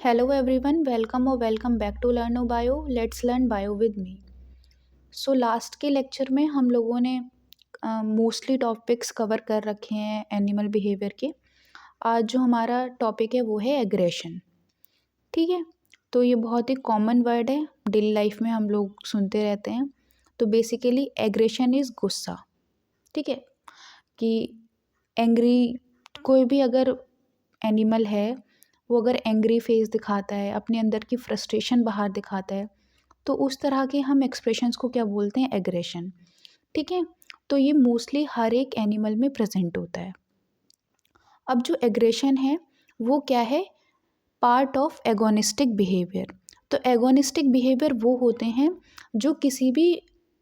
Hello everyone, welcome or welcome back to Learn Bio. Let's learn bio with me. So last के lecture में हम लोगों ने mostly topics cover कर रखे हैं एनिमल बिहेवियर के। आज जो हमारा टॉपिक है वो है एग्रेशन। ठीक है, तो ये बहुत ही कॉमन वर्ड है, डेली लाइफ में हम लोग सुनते रहते हैं। तो बेसिकली एग्रेशन इज़ गुस्सा। ठीक है, कि एंग्री कोई भी अगर एनिमल है वो अगर एंग्री फेस दिखाता है, अपने अंदर की फ्रस्ट्रेशन बाहर दिखाता है, तो उस तरह के हम एक्सप्रेशंस को क्या बोलते हैं? एग्रेशन। ठीक है, तो ये मोस्टली हर एक एनिमल में प्रेजेंट होता है। अब जो एग्रेशन है वो क्या है? Part of agonistic behaviour. तो एगोनिस्टिक बिहेवियर वो होते हैं जो किसी भी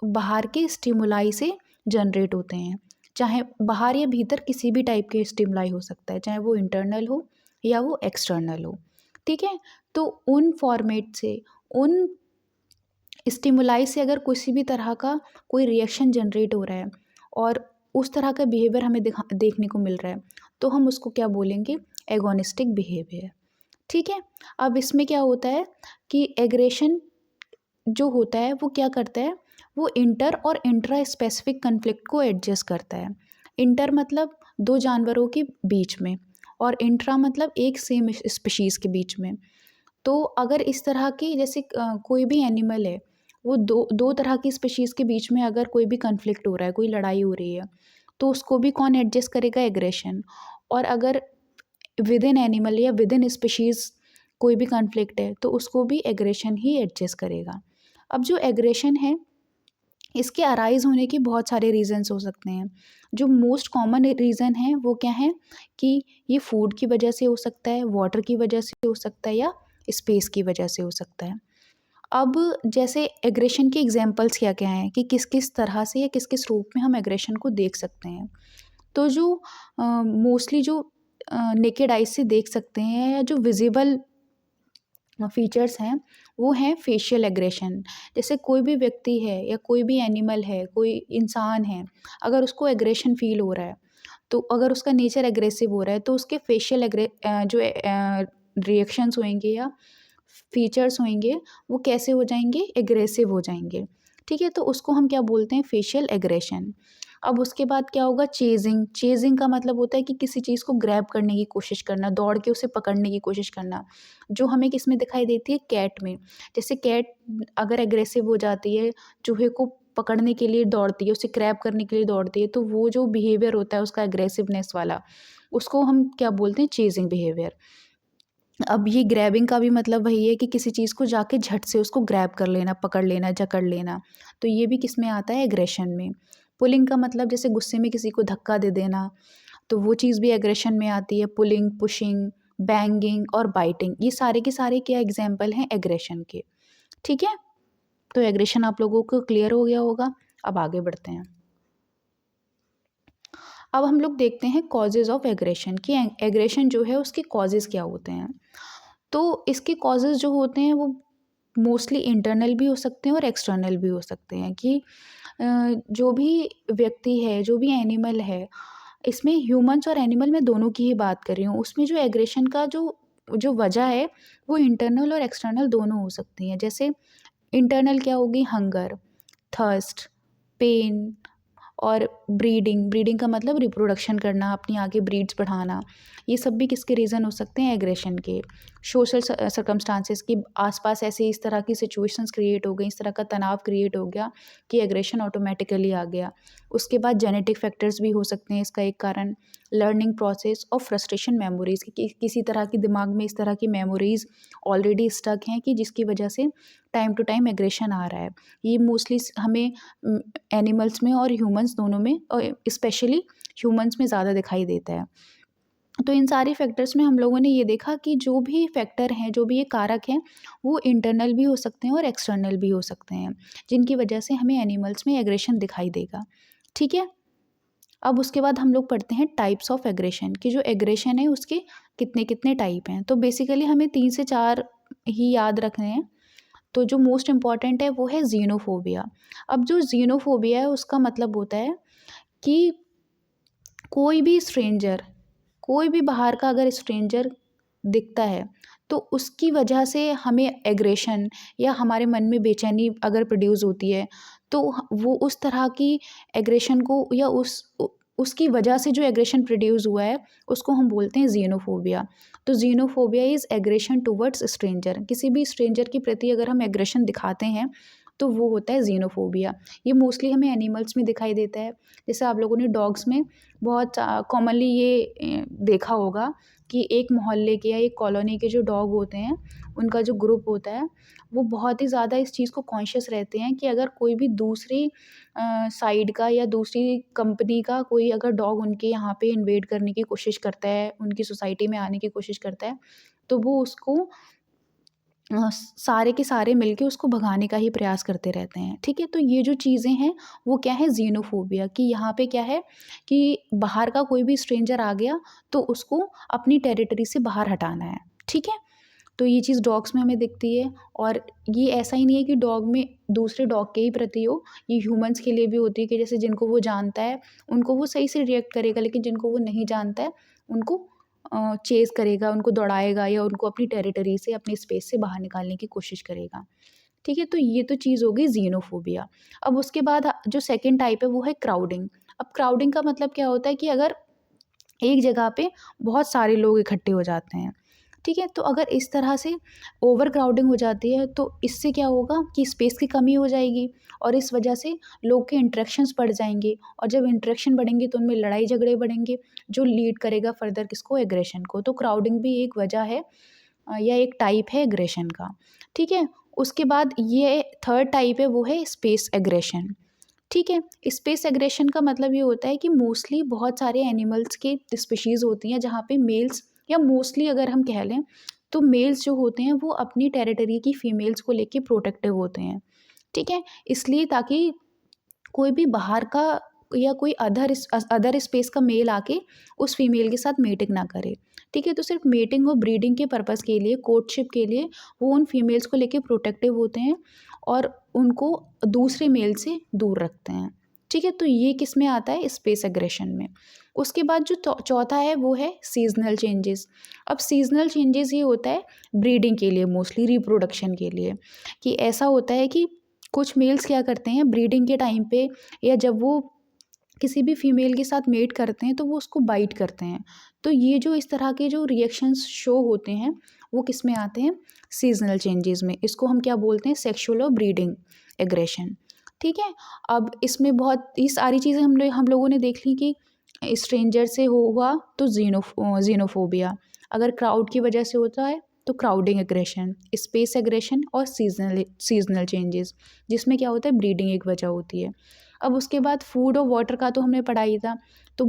बाहर के स्टिमुलाई से जनरेट होते हैं, चाहे बाहर या भीतर किसी भी टाइप के स्टिमुलाई हो सकता है, चाहे वो इंटरनल हो या वो एक्सटर्नल हो। ठीक है, तो उन फॉर्मेट से, उन स्टिमुलाई से अगर किसी भी तरह का कोई रिएक्शन जनरेट हो रहा है और उस तरह का बिहेवियर हमें देखने को मिल रहा है, तो हम उसको क्या बोलेंगे? Agonistic behaviour. ठीक है, अब इसमें क्या होता है कि एग्रेशन जो होता है वो क्या करता है? वो इंटर और इंट्रा स्पेसिफिक कन्फ्लिक्ट को एडजस्ट करता है। इंटर मतलब दो जानवरों के बीच में, और इंट्रा मतलब एक सेम स्पीशीज़ के बीच में। तो अगर इस तरह की जैसे कोई भी एनिमल है, वो दो दो तरह की स्पीशीज़ के बीच में अगर कोई भी कन्फ्लिक्ट हो रहा है, कोई लड़ाई हो रही है, तो उसको भी कौन एडजस्ट करेगा? एग्रेशन। और अगर विद इन एनिमल या विद इन स्पीशीज़ कोई भी कॉन्फ्लिक्ट है, तो उसको भी एग्रेशन ही एडजस्ट करेगा। अब जो एग्रेशन है, इसके अराइज़ होने की बहुत सारे रीज़न्स हो सकते हैं। जो मोस्ट कॉमन रीज़न है वो क्या है कि ये फूड की वजह से हो सकता है, वाटर की वजह से हो सकता है, या स्पेस की वजह से हो सकता है। अब जैसे एग्रेशन के एग्जांपल्स क्या-क्या हैं कि किस-किस तरह से या किस-किस रूप में हम एग्रेशन को देख सकते हैं। तो जो मोस्टली जो नेकेड आइज़ से देख सकते हैं, या जो विज़िबल फीचर्स हैं, वो हैं फेशियल एग्रेशन। जैसे कोई भी व्यक्ति है या कोई भी एनिमल है, कोई इंसान है, अगर उसको एग्रेशन फ़ील हो रहा है, तो अगर उसका नेचर एग्रेसिव हो रहा है, तो उसके फेशियल रिएक्शंस होंगे या फीचर्स होंगे, वो कैसे हो जाएँगे? एग्रेसिव हो जाएँगे। ठीक है, तो उसको हम क्या बोलते हैं? Facial aggression. अब उसके बाद क्या होगा? चेज़िंग। चेज़िंग का मतलब होता है कि किसी चीज़ को ग्रैब करने की कोशिश करना, दौड़ के उसे पकड़ने की कोशिश करना, जो हमें किसमें दिखाई देती है? कैट में। जैसे कैट अगर एग्रेसिव हो जाती है, चूहे को पकड़ने के लिए दौड़ती है, उसे ग्रैब करने के लिए दौड़ती है, तो वो जो बिहेवियर होता है उसका एग्रेसिवनेस वाला, उसको हम क्या बोलते हैं? Chasing behaviour. अब ये ग्रैबिंग का भी मतलब वही है कि किसी चीज़ को जाके झट से उसको ग्रैब कर लेना, पकड़ लेना, जकड़ लेना। तो ये भी किस में आता है? एग्रेशन में। पुलिंग का मतलब जैसे गुस्से में किसी को धक्का दे देना, तो वो चीज़ भी एग्रेशन में आती है। पुलिंग, पुशिंग, बैंगिंग और बाइटिंग, ये सारे के सारे क्या एग्जाम्पल हैं एग्रेशन के। ठीक है, तो एग्रेशन आप लोगों को क्लियर हो गया होगा। अब आगे बढ़ते हैं। अब हम लोग देखते हैं कॉजेज़ ऑफ एग्रेशन, कि एग्रेशन जो है उसके कॉजेज़ क्या होते हैं। तो इसके कॉजेज़ जो होते हैं वो मोस्टली इंटरनल भी हो सकते हैं और एक्सटर्नल भी हो सकते हैं। कि जो भी व्यक्ति है, जो भी एनिमल है, इसमें ह्यूमन्स और एनिमल में दोनों की ही बात कर रही हूँ, उसमें जो एग्रेशन का जो जो वजह है वो इंटरनल और एक्सटर्नल दोनों हो सकती हैं। जैसे इंटरनल क्या होगी? हंगर, थर्स्ट, पेन और ब्रीडिंग। ब्रीडिंग का मतलब रिप्रोडक्शन करना, अपनी आगे ब्रीड्स बढ़ाना। ये सब भी किसके रीज़न हो सकते हैं? एग्रेशन के। सोशल सर्कमस्टांसेस की आसपास ऐसे इस तरह की सिचुएशंस क्रिएट हो गई, इस तरह का तनाव क्रिएट हो गया कि एग्रेशन ऑटोमेटिकली आ गया। उसके बाद जेनेटिक फैक्टर्स भी हो सकते हैं इसका एक कारण। लर्निंग प्रोसेस और फ्रस्ट्रेशन मेमोरीज़, कि किसी तरह की दिमाग में इस तरह की मेमोरीज़ ऑलरेडी स्टक हैं कि जिसकी वजह से टाइम टू टाइम एग्रेशन आ रहा है। ये मोस्टली हमें एनिमल्स में और ह्यूमन्स दोनों में, और स्पेशली ह्यूमन्स में ज़्यादा दिखाई देता है। तो इन सारे फैक्टर्स में हम लोगों ने ये देखा कि जो भी फैक्टर हैं, जो भी ये कारक हैं, वो इंटरनल भी हो सकते हैं और एक्सटर्नल भी हो सकते हैं, जिनकी वजह से हमें एनिमल्स में एग्रेशन दिखाई देगा। ठीक है, अब उसके बाद हम लोग पढ़ते हैं टाइप्स ऑफ एग्रेशन, कि जो एग्रेशन है उसके कितने कितने टाइप हैं। तो बेसिकली हमें 3 से 4 ही याद रखने हैं। तो जो मोस्ट इम्पॉर्टेंट है वो है ज़ीनोफोबिया। अब जो ज़ीनोफोबिया है उसका मतलब होता है कि कोई भी स्ट्रेंजर, कोई भी बाहर का अगर स्ट्रेंजर दिखता है, तो उसकी वजह से हमें एग्रेशन या हमारे मन में बेचैनी अगर प्रोड्यूस होती है, तो वो उस तरह की एग्रेशन को या उसकी वजह से जो एग्रेशन प्रोड्यूस हुआ है, उसको हम बोलते हैं ज़ीनोफोबिया। तो ज़ीनोफोबिया इज़ एग्रेशन टुवर्ड्स स्ट्रेंजर। किसी भी स्ट्रेंजर के प्रति अगर हम एग्रेशन दिखाते हैं, तो वो होता है ज़ीनोफोबिया। ये मोस्टली हमें एनिमल्स में दिखाई देता है। जैसे आप लोगों ने डॉग्स में बहुत कॉमनली ये देखा होगा कि एक मोहल्ले के या एक कॉलोनी के जो डॉग होते हैं, उनका जो ग्रुप होता है, वो बहुत ही ज़्यादा इस चीज़ को कॉन्शियस रहते हैं कि अगर कोई भी दूसरी साइड का या दूसरी कंपनी का कोई अगर डॉग उनके यहाँ पे इन्वेड करने की कोशिश करता है, उनकी सोसाइटी में आने की कोशिश करता है, तो वो उसको सारे के सारे मिलके उसको भगाने का ही प्रयास करते रहते हैं, ठीक है? तो ये जो चीज़ें हैं, वो क्या है, ज़ीनोफोबिया, कि यहाँ पे क्या है कि बाहर का कोई भी स्ट्रेंजर आ गया, तो उसको अपनी टेरिटरी से बाहर हटाना है, ठीक है? तो ये चीज़ डॉग्स में हमें दिखती है। और ये ऐसा ही नहीं है कि डॉग में दूसरे डॉग के ही प्रति हो, ये ह्यूमन्स के लिए भी होती है कि जैसे जिनको वो जानता है, उनको वो सही से रिएक्ट करेगा, लेकिन जिनको वो नहीं जानता है, उनको चेज़ करेगा, उनको दौड़ाएगा या उनको अपनी टेरिटरी से, अपनी स्पेस से बाहर निकालने की कोशिश करेगा, ठीक है? तो ये तो चीज़ हो गई ज़ीनोफोबिया। अब उसके बाद जो सेकंड टाइप है, वो है क्राउडिंग। अब क्राउडिंग का मतलब क्या होता है कि अगर एक जगह पे बहुत सारे लोग इकट्ठे हो जाते हैं, ठीक है? तो अगर इस तरह से ओवर क्राउडिंग हो जाती है, तो इससे क्या होगा कि स्पेस की कमी हो जाएगी और इस वजह से लोग के इंटरेक्शंस बढ़ जाएँगे, और जब इंटरेक्शन बढ़ेंगे तो उनमें लड़ाई झगड़े बढ़ेंगे, जो लीड करेगा फर्दर किसको, एग्रेशन को। तो क्राउडिंग भी एक वजह है या एक टाइप है एग्रेशन का, ठीक है? उसके बाद ये थर्ड टाइप है, वो है स्पेस एग्रेशन, ठीक है? स्पेस एग्रेशन का मतलब ये होता है कि मोस्टली बहुत सारे एनिमल्स की स्पीशीज़ होती हैं जहाँ पे मेल्स, या मोस्टली अगर हम कह लें तो मेल्स जो होते हैं वो अपनी टेरिटरी की फीमेल्स को लेके प्रोटेक्टिव होते हैं, ठीक है? इसलिए ताकि कोई भी बाहर का या कोई अदर स्पेस का मेल आके उस फीमेल के साथ मेटिंग ना करे, ठीक है? तो सिर्फ मेटिंग और ब्रीडिंग के पर्पज़ के लिए, कोर्टशिप के लिए वो उन फीमेल्स को लेके प्रोटेक्टिव होते हैं और उनको दूसरे मेल से दूर रखते हैं, ठीक है? तो ये किस में आता है, स्पेस एग्रेशन में। उसके बाद जो चौथा है, वो है सीज़नल चेंजेस। अब सीज़नल चेंजेस ये होता है ब्रीडिंग के लिए, मोस्टली रिप्रोडक्शन के लिए, कि ऐसा होता है कि कुछ मेल्स क्या करते हैं ब्रीडिंग के टाइम पे, या जब वो किसी भी फीमेल के साथ मेट करते हैं, तो वो उसको बाइट करते हैं। तो ये जो इस तरह के जो रिएक्शंस शो होते हैं, वो किस में आते हैं, सीजनल चेंजेस में। इसको हम क्या बोलते हैं, सेक्सुअल और ब्रीडिंग एग्रेशन, ठीक है? अब इसमें बहुत ये सारी चीज़ें हम लोगों ने देख ली कि स्ट्रेंजर से हुआ तो जीनोफोबिया, अगर क्राउड की वजह से होता है तो क्राउडिंग एग्रेशन, स्पेस एग्रेशन और सीजनल चेंजेस, जिसमें क्या होता है, ब्रीडिंग एक वजह होती है। अब उसके बाद फूड और वाटर का तो हमने पढ़ा ही था। तो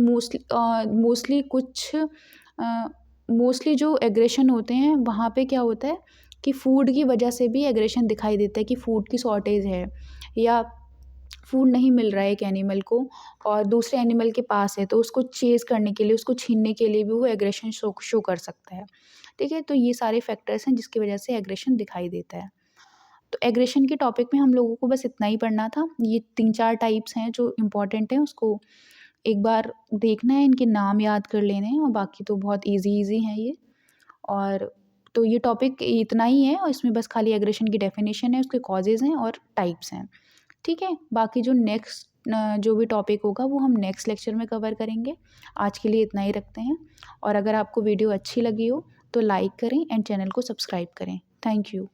मोस्टली जो एग्रेशन होते हैं वहाँ पे क्या होता है कि फूड की वजह से भी एग्रेशन दिखाई देता है, कि फूड की शॉर्टेज है या फूड नहीं मिल रहा है एक एनिमल को और दूसरे एनिमल के पास है, तो उसको चेज़ करने के लिए, उसको छीनने के लिए भी वो एग्रेशन शो कर सकता है, ठीक है? तो ये सारे फैक्टर्स हैं जिसकी वजह से एग्रेशन दिखाई देता है। तो एग्रेशन के टॉपिक में हम लोगों को बस इतना ही पढ़ना था। ये 3-4 टाइप्स हैं जो इम्पोर्टेंट हैं, उसको एक बार देखना है, इनके नाम याद कर लेने हैं, और बाकी तो बहुत ईज़ी हैं ये। और तो ये टॉपिक इतना ही है, और इसमें बस खाली एग्रेशन की डेफिनेशन है, उसके कॉजेज़ हैं और टाइप्स हैं, ठीक है? बाकी जो नेक्स्ट जो भी टॉपिक होगा वो हम नेक्स्ट लेक्चर में कवर करेंगे। आज के लिए इतना ही रखते हैं, और अगर आपको वीडियो अच्छी लगी हो तो लाइक करें एंड चैनल को सब्सक्राइब करें। Thank you.